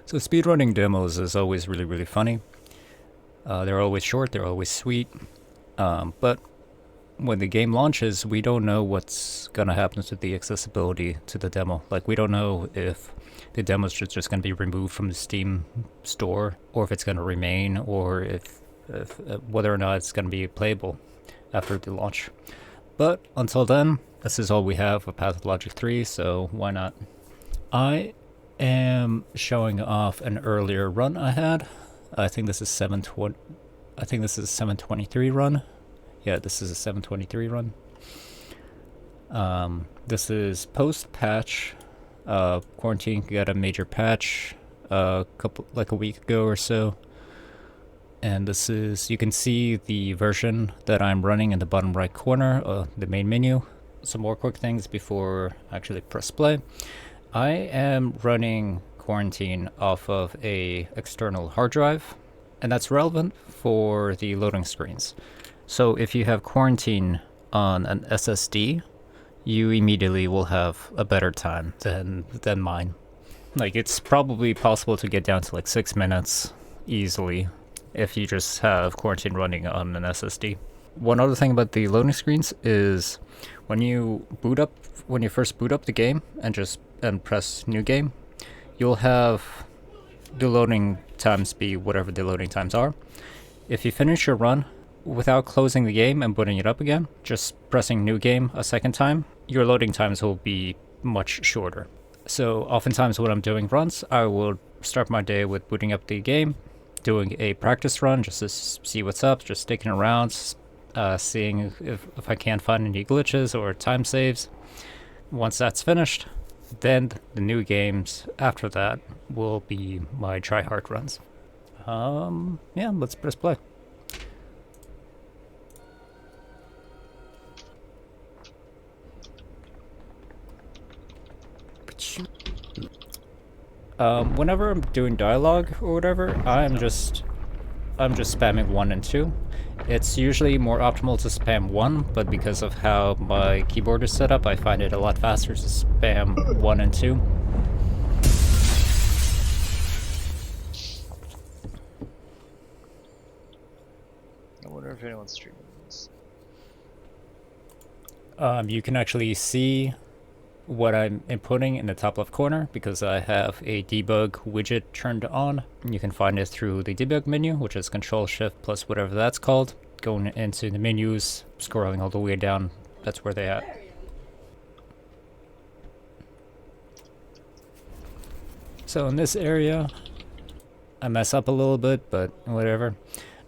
So speedrunning demos is always really funny. They're always short, they're always sweet. But when the game launches, we don't know what's gonna happen to the accessibility to the demo. Like, we don't know if the demo's just gonna be removed from the Steam store, or if it's gonna remain, or if whether or not it's gonna be playable after the launch. But until then, this is all we have with Pathologic 3, so why not? I am showing off an earlier run I had. I think this is 723 run. Yeah, this is a 723 run. This is post patch. Quarantine got a major patch a week ago or so. And this is, you can see the version that I'm running in the bottom right corner, the main menu. Some more quick things before I actually press play. I am running Quarantine off of a external hard drive, and that's relevant for the loading screens. So if you have Quarantine on an SSD, you immediately will have a better time than mine. Like, it's probably possible to get down to like 6 minutes easily if you just have Quarantine running on an SSD. One other thing about the loading screens is when you first boot up the game and press new game, you'll have the loading times be whatever the loading times are. If you finish your run without closing the game and booting it up again, just pressing new game a second time, your loading times will be much shorter. So oftentimes when I'm doing runs, I will start my day with booting up the game, doing a practice run just to see what's up, just sticking around, seeing if I can't find any glitches or time saves. Once that's finished, then the new games after that will be my try-hard runs. Yeah, let's press play. Whenever I'm doing dialogue or whatever, I'm just spamming 1 and 2. It's usually more optimal to spam 1, but because of how my keyboard is set up, I find it a lot faster to spam 1 and 2. I wonder if anyone's streaming this. You can actually see what I'm inputting in the top left corner because I have a debug widget turned on. You can find it through the debug menu, which is Control Shift plus whatever that's called. Going into the menus, scrolling all the way down, that's where they at. So in this area, I mess up a little bit, but whatever.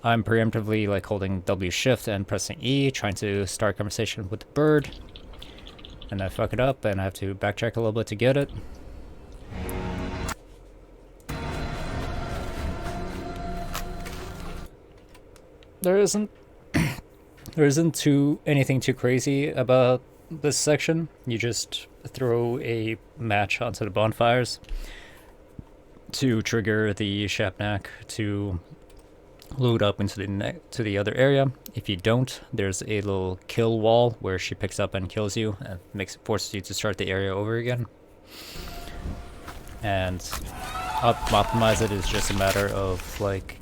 I'm preemptively like holding W Shift and pressing E, trying to start conversation with the bird. And I fuck it up, and I have to backtrack a little bit to get it. There isn't anything too crazy about this section. You just throw a match onto the bonfires to trigger the Shapnak to load up into the other area. If you don't, there's a little kill wall where she picks up and kills you and forces you to start the area over again. And optimize it is just a matter of like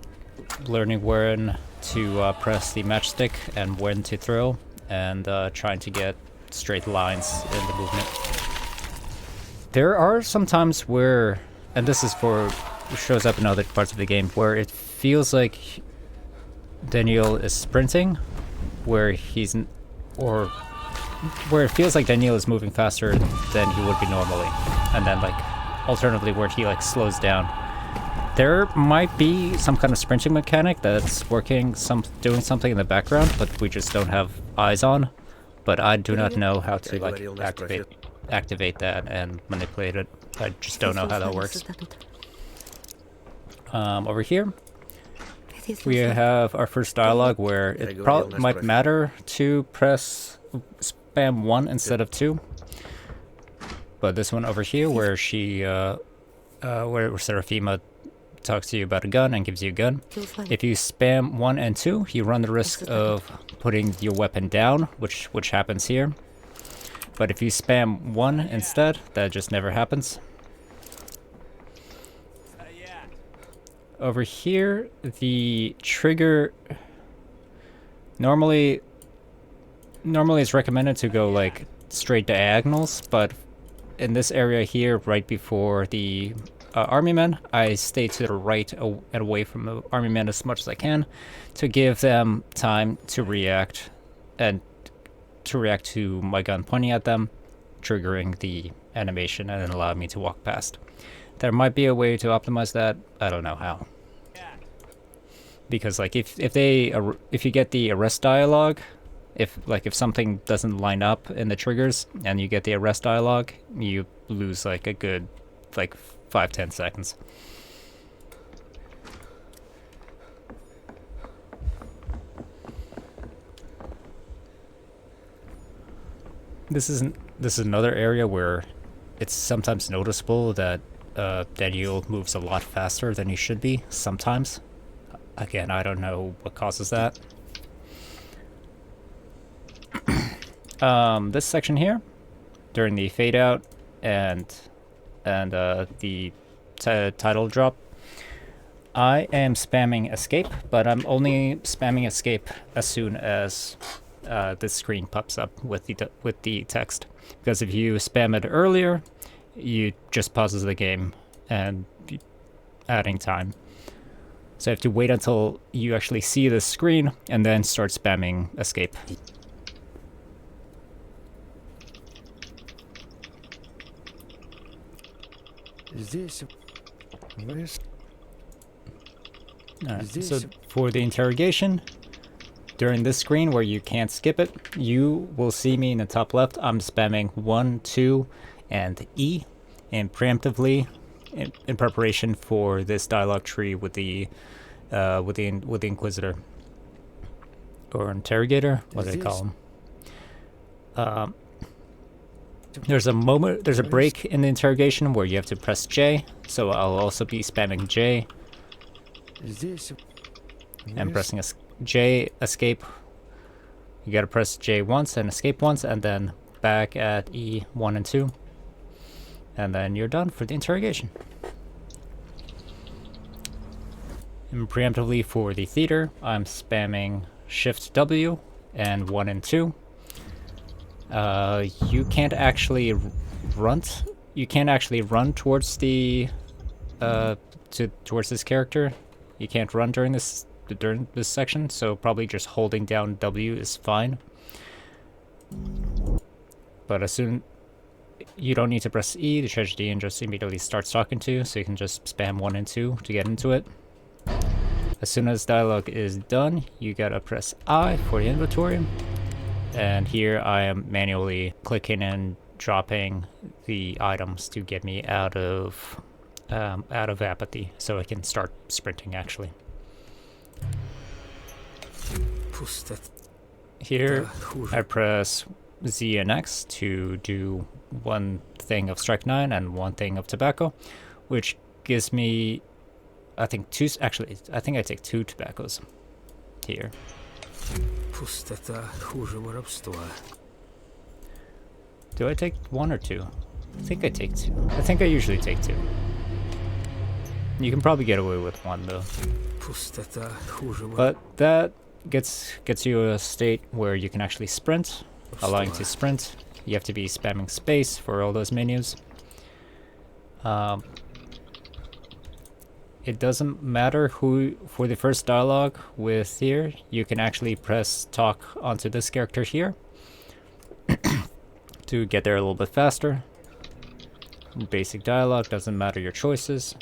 learning when to press the matchstick and when to throw, and trying to get straight lines in the movement. There are some times where, and this is shows up in other parts of the game, where it feels like Daniel is sprinting, where it feels like Daniel is moving faster than he would be normally, and then like alternatively where he like slows down. There might be some kind of sprinting mechanic that's working, doing something in the background, but we just don't have eyes on. But I do not know how to like activate that and manipulate it. I just don't know how that works. Over here, we have our first dialogue where it probably might matter to spam 1 instead of 2. But this one over here, where where Seraphima talks to you about a gun and gives you a gun. If you spam 1 and 2, you run the risk of putting your weapon down, which happens here. But if you spam 1 instead, that just never happens. over here, the trigger normally it's recommended to go like straight diagonals, but in this area here, right before the army men, I stay to the right and away from the army men as much as I can to give them time to react and to react to my gun pointing at them, triggering the animation and then allowing me to walk past. There might be a way to optimize that. I don't know how. Because like if you get the arrest dialogue, if something doesn't line up in the triggers and you get the arrest dialogue, you lose like a good like 5-10 seconds. This is another area where it's sometimes noticeable that Daniel moves a lot faster than he should be sometimes. Again, I don't know what causes that. This section here, during the fade out and the title drop, I am spamming escape, but I'm only spamming escape as soon as this screen pops up with the text. Because if you spam it earlier, you just pauses the game and adding time. So you have to wait until you actually see the screen and then start spamming escape. So for the interrogation, during this screen where you can't skip it, you will see me in the top left. I'm spamming 1, 2, and E, and preemptively in preparation for this dialogue tree with the Inquisitor or Interrogator. What do they call him? There's a break in the interrogation where you have to press J. So I'll also be spamming J and pressing J escape. You gotta press J once and escape once, and then back at E1 and 2, and then you're done for the interrogation. And preemptively for the theater, I'm spamming Shift W and 1 and 2. You can't actually run. You can't actually run towards the towards this character. You can't run during this section, so probably just holding down W is fine. But as soon you don't need to press E, the tragedy and just immediately starts talking to you, so you can just spam 1 and 2 to get into it. As soon as dialogue is done, you gotta press I for the inventory. And here I am manually clicking and dropping the items to get me out of apathy, so I can start sprinting actually. Here I press Z and X to do one thing of Strike 9 and one thing of Tobacco, which gives me, I think I think I take 2 tobaccos here. Do I take 1 or 2? I think I take 2. I think I usually take 2. You can probably get away with 1 though. But that gets you a state where you can actually sprint, allowing to sprint. You have to be spamming space for all those menus. It doesn't matter who, for the first dialogue with here, you can actually press talk onto this character here to get there a little bit faster. Basic dialogue, doesn't matter your choices.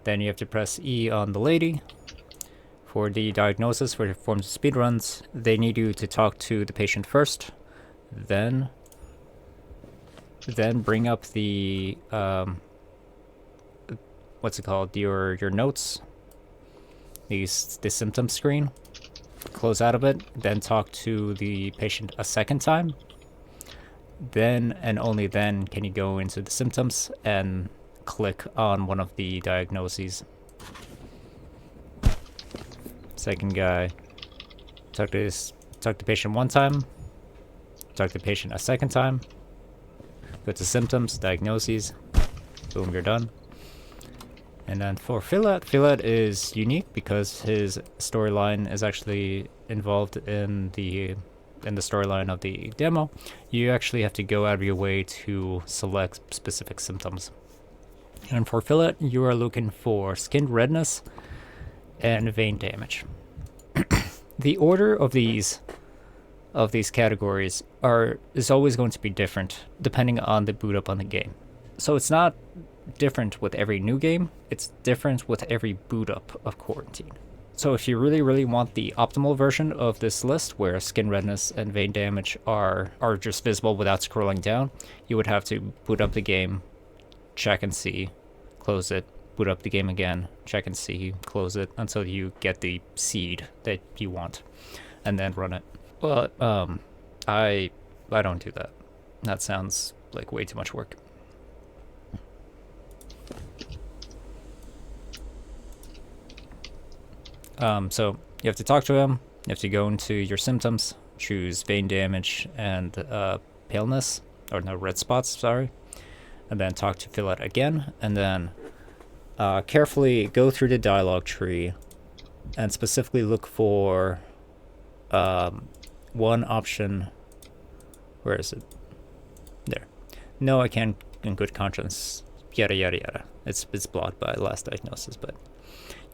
Then you have to press E on the lady. For the diagnosis, for the forms of speedruns, they need you to talk to the patient first, then bring up the what's it called? Your notes. The symptom screen. Close out of it. Then talk to the patient a second time. Then and only then can you go into the symptoms and click on one of the diagnoses. Second guy. Talk to patient 1 time. Talk to patient a second time. Go to symptoms, diagnoses. Boom, you're done. And then for Philad is unique because his storyline is actually involved in the storyline of the demo. You actually have to go out of your way to select specific symptoms. And for Philad, you are looking for skin redness and vein damage. The order of these categories is always going to be different depending on the boot up on the game. So it's not different with every new game, it's different with every boot up of Quarantine. So if you really want the optimal version of this list where skin redness and vein damage are just visible without scrolling down, you would have to boot up the game, check and see, close it, boot up the game again, check and see, close it until you get the seed that you want, and then run it. But I don't do that. That sounds like way too much work. So you have to talk to him. You have to go into your symptoms, choose vein damage and paleness, or no, red spots, sorry, and then talk to Philad again, and then carefully go through the dialogue tree and specifically look for one option. Where is it? There. No, I can't in good conscience. Yada yada yada. It's blocked by last diagnosis, but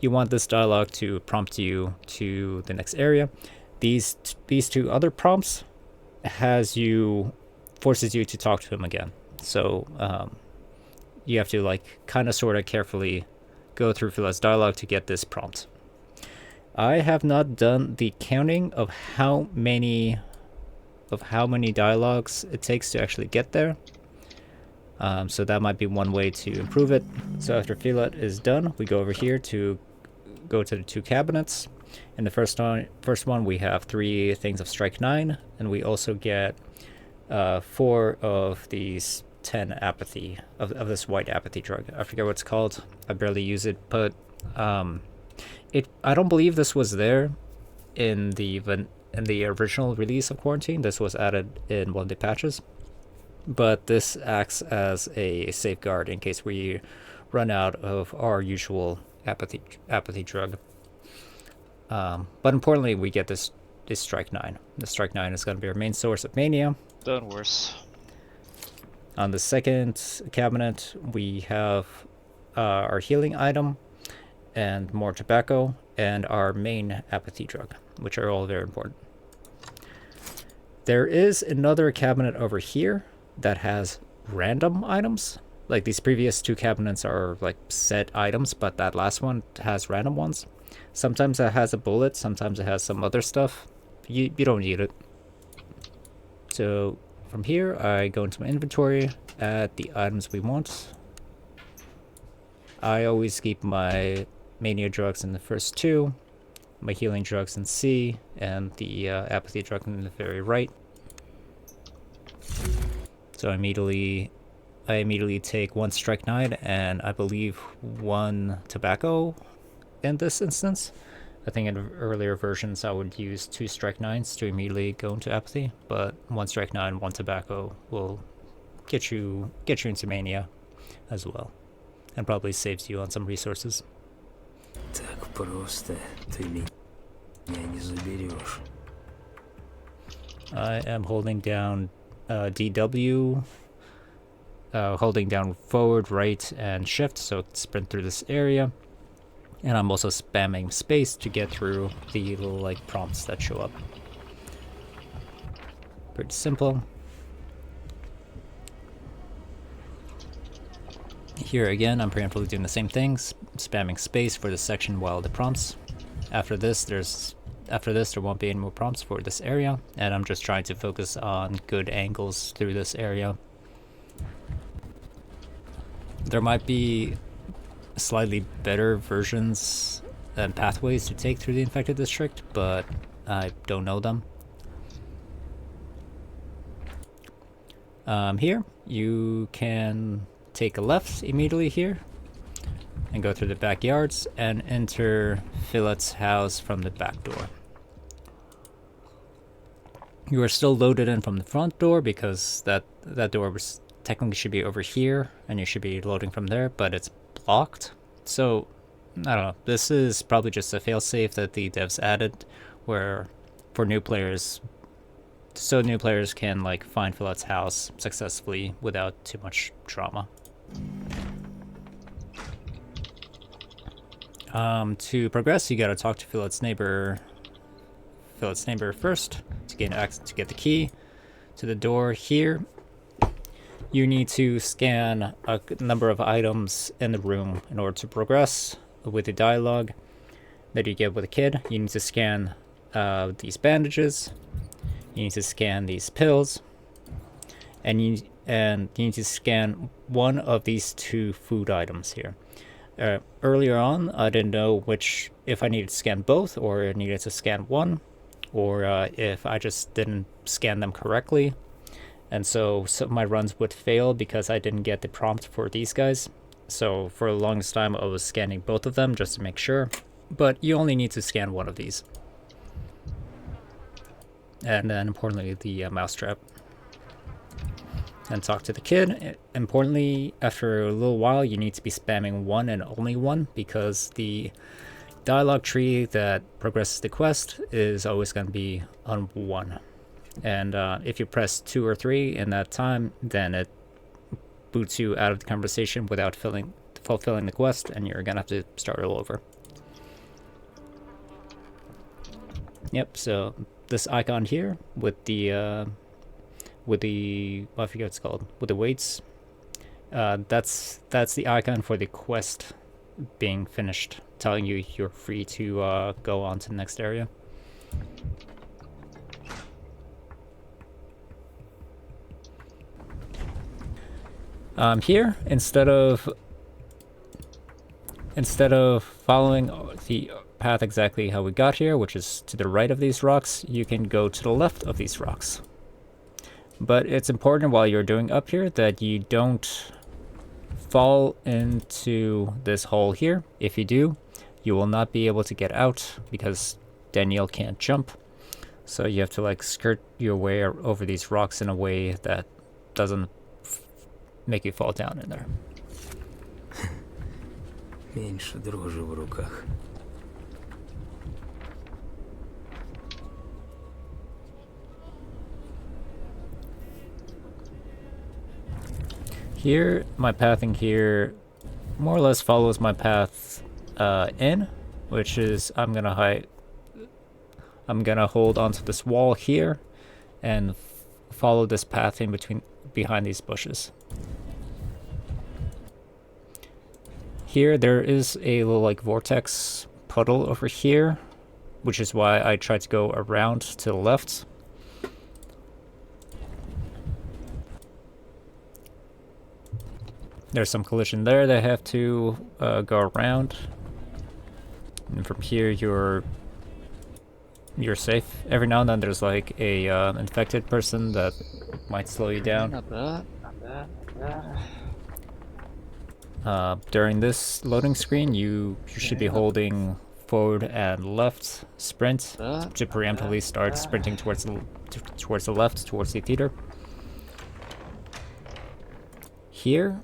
you want this dialogue to prompt you to the next area. These two other prompts forces you to talk to him again. So you have to kind of sort of carefully go through Philad's dialogue to get this prompt. I have not done the counting of how many dialogues it takes to actually get there. So that might be one way to improve it. So after Philad is done, we go over here to go to the two cabinets. In the first one, we have 3 things of strike 9, and we also get 4 of these 10 apathy of this white apathy drug. I forget what it's called. I barely use it, but I don't believe this was there in the original release of Quarantine. This was added in one of the patches, but this acts as a safeguard in case we run out of our usual apathy drug. But importantly, we get this strike 9. The strike 9 is going to be our main source of mania. Done worse. On the second cabinet, we have our healing item and more tobacco and our main apathy drug, which are all very important. There is another cabinet over here that has random items. Like these previous 2 cabinets are like set items, but that last one has random ones. Sometimes it has a bullet, sometimes it has some other stuff. You don't need it. So from here, I go into my inventory, add the items we want. I always keep my mania drugs in the first 2, my healing drugs in C, and the apathy drug in the very right. So I immediately take 1 strike 9 and I believe 1 tobacco in this instance. I think in earlier versions I would use 2 strike 9s to immediately go into apathy, but 1 strike 9, 1 tobacco will get you into mania as well, and probably saves you on some resources. Так просто ты меня не заберешь. I am holding down DW, holding down forward, right, and shift, so sprint through this area. And I'm also spamming space to get through the little prompts that show up. Pretty simple. Here again, I'm preemptively doing the same things, spamming space for this section while the prompts. After this, there won't be any more prompts for this area, and I'm just trying to focus on good angles through this area. There might be slightly better versions and pathways to take through the infected district, but I don't know them. Here, you can take a left immediately here and go through the backyards and enter Philad's house from the back door. You are still loaded in from the front door because that door was technically should be over here and you should be loading from there, but it's blocked. So, I don't know. This is probably just a failsafe that the devs added, where for new players, so new players can like find Philip's house successfully without too much trauma. To progress, you gotta talk to Philip's neighbor first to get the key to the door here. You need to scan a number of items in the room in order to progress with the dialogue that you get with a kid. You need to scan these bandages. You need to scan these pills, and you need to scan one of these 2 food items here. Earlier on, I didn't know if I needed to scan both or I needed to scan one, or if I just didn't scan them correctly. And so some of my runs would fail because I didn't get the prompt for these guys. So for the longest time, I was scanning both of them just to make sure. But you only need to scan one of these. And then, importantly, the mousetrap. And talk to the kid. Importantly, after a little while, you need to be spamming 1 and only 1, because the dialogue tree that progresses the quest is always going to be on 1. And if you press 2 or 3 in that time, then it boots you out of the conversation without fulfilling the quest, and you're gonna have to start all over. Yep, so this icon here with the I forget what it's called, with the weights, that's the icon for the quest being finished, telling you you're free to go on to the next area. Here, instead of following the path exactly how we got here, which is to the right of these rocks, you can go to the left of these rocks. But it's important while you're doing up here that you don't fall into this hole here. If you do, you will not be able to get out because Danielle can't jump. So you have to like skirt your way over these rocks in a way that doesn't make you fall down in there. Меньше дрожи в руках. Here, my pathing here more or less follows my path in, which is I'm gonna hold onto this wall here and follow this path in behind these bushes. Here there is a little like vortex puddle over here, which is why I tried to go around to the left. There's some collision there that I have to go around. And from here you're safe. Every now and then there's like a infected person that might slow you down. Not bad, not bad, not bad. During this loading screen, you should be holding forward and left sprint to preemptively start sprinting towards the left, towards the theater. Here,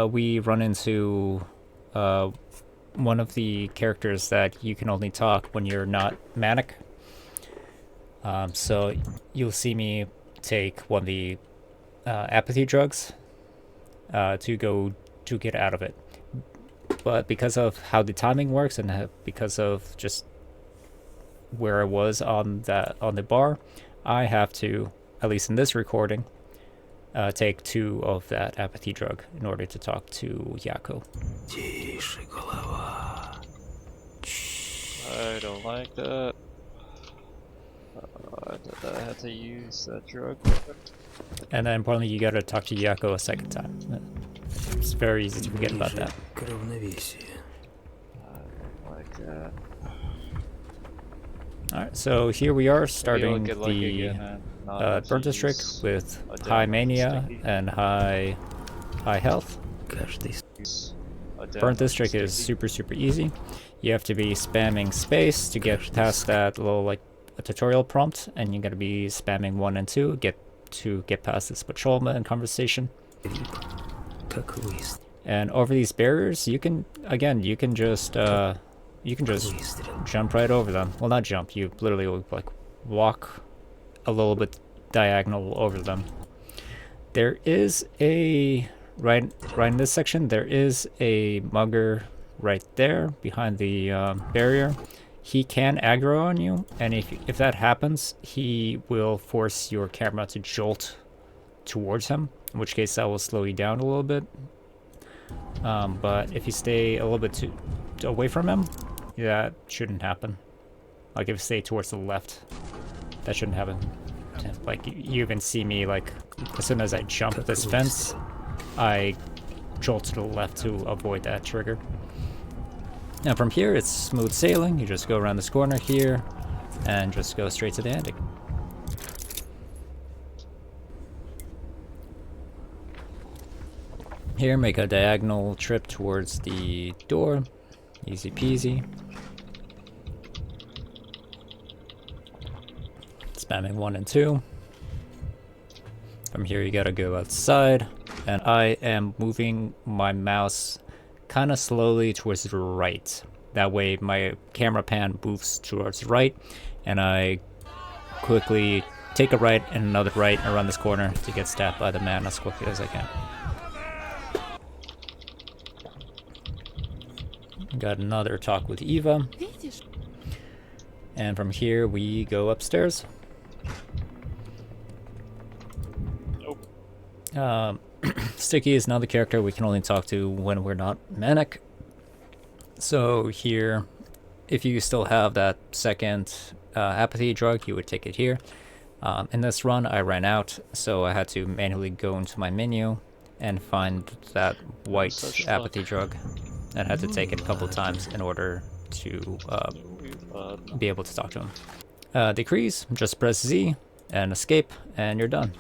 we run into one of the characters that you can only talk when you're not manic. So you'll see me take one of the apathy drugs to get out of it. But because of how the timing works and because of just where I was on the bar, I have to, at least in this recording, take 2 of that apathy drug in order to talk to Yako. I don't like that. I had to use that drug. And then importantly, you gotta talk to Yako a second time. It's very easy to forget about that. I don't like that. Alright, so here we are starting Maybe I'll get lucky the again and not have to burn district use with a high damn mania sticky. and high health. Use a damn Burn district is sticky. super easy. You have to be spamming space to get past that little like a tutorial prompt, and you gotta be spamming 1 and 2 get past this patrolman conversation. And over these barriers, you can just jump right over them. Well, not jump. You literally like walk a little bit diagonal over them. There is a right in this section. There is a mugger right there behind the barrier. He can aggro on you, and if that happens, he will force your camera to jolt towards him, in which case that will slow you down a little bit. But if you stay a little bit away from him, that shouldn't happen. Like if you stay towards the left, that shouldn't happen. Like you even see me, like as soon as I jump this fence, I jolt to the left to avoid that trigger. Now from here, it's smooth sailing. You just go around this corner here and just go straight to the ending. Here, make a diagonal trip towards the door. Easy peasy. Spamming 1 and 2. From here, you gotta go outside. And I am moving my mouse kind of slowly towards the right. That way my camera pan moves towards the right, and I quickly take a right and another right around this corner to get stabbed by the man as quickly as I can. Got another talk with Eva. And from here we go upstairs. Nope. Sticky is another character we can only talk to when we're not manic. So here, if you still have that second apathy drug, you would take it here. In this run, I ran out, so I had to manually go into my menu and find that white apathy drug. And had to take it a couple times in order to be able to talk to him. Decrease, just press Z and escape, and you're done.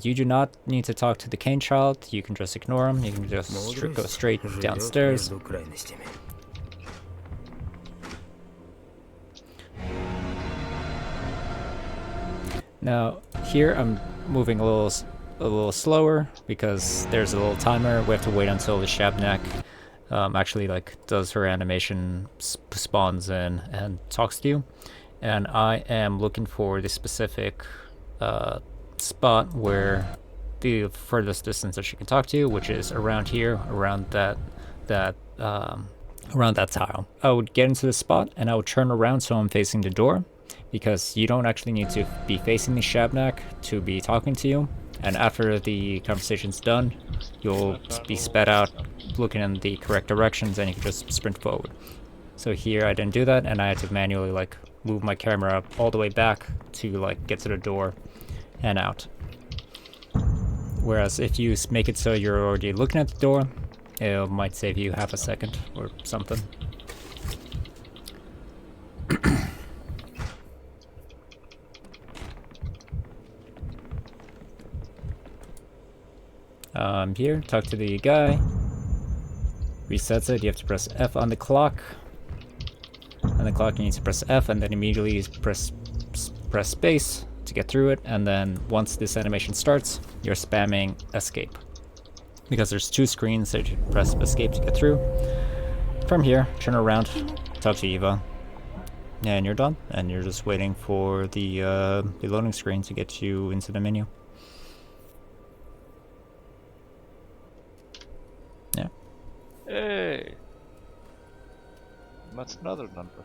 You do not need to talk to the cane child. You can just ignore him. You can just go straight downstairs. Now here I'm moving a little slower because there's a little timer. We have to wait until the Shabnak actually like does her animation, spawns in and talks to you. And I am looking for the specific spot where the furthest distance that she can talk to you, which is around here, around that tile. I would get into the spot and I would turn around so I'm facing the door, because you don't actually need to be facing the Shabnak to be talking to you. And after the conversation's done, you'll be sped out looking in the correct directions and you can just sprint forward. So here I didn't do that, and I had to manually like move my camera all the way back to like get to the door and out. Whereas if you make it so you're already looking at the door, it might save you half a second or something. Here, talk to the guy. Resets it. You have to press F on the clock. On the clock, you need to press F, and then immediately press space to get through it. And then once this animation starts, you're spamming escape, because there's two screens that you press escape to get through. From here, turn around, talk to Eva, and you're done. And you're just waiting for the loading screen to get you into the menu. Yeah. Hey! That's another number.